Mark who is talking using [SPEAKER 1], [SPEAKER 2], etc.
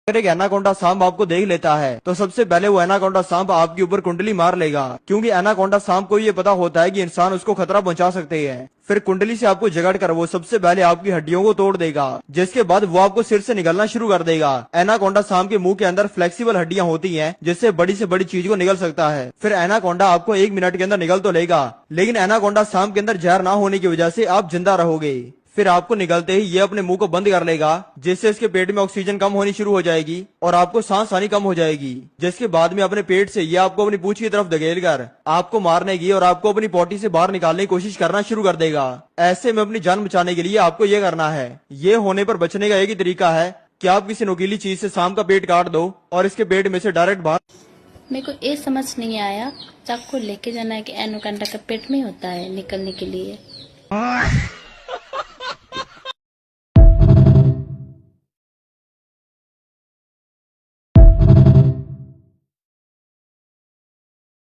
[SPEAKER 1] अगर एक एनाकोंडा सांप आपको देख लेता है तो सबसे पहले वो एनाकोंडा सांप आपके ऊपर कुंडली मार लेगा, क्योंकि एनाकोंडा सांप को ये पता होता है कि इंसान उसको खतरा पहुंचा सकते हैं। फिर कुंडली से आपको जगड़ कर वो सबसे पहले आपकी हड्डियों को तोड़ देगा, जिसके बाद वो आपको सिर से निगलना शुरू कर देगा। एनाकोंडा सांप के मुंह के अंदर फ्लेक्सिबल हड्डियां होती हैं, जिससे बड़ी से बड़ी चीज को निगल सकता है। फिर एनाकोंडा आपको 1 मिनट के अंदर निगल तो लेगा, लेकिन एनाकोंडा सांप के अंदर जहर ना होने की वजह से आप जिंदा रहोगे। फिर आपको निगलते ही ये अपने मुंह को बंद कर लेगा, जिससे इसके पेट में ऑक्सीजन कम होनी शुरू हो जाएगी और आपको सांस आनी कम हो जाएगी, जिसके बाद में अपने पेट से ये आपको अपनी पूंछ की तरफ धकेल कर आपको मारने की और आपको अपनी पोटी से बाहर निकालने की कोशिश करना शुरू कर देगा। ऐसे में अपनी जान बचाने के लिए आपको ये करना है। ये होने पर बचने का एक ही तरीका है कि आप किसी नुकीली चीज से सांप का पेट काट दो और इसके पेट में से डायरेक्ट बाहर।
[SPEAKER 2] मेरे को ये समझ नहीं आया, चाकू लेके जाना है कि एनाकोंडा का पेट में होता है निकलने के लिए।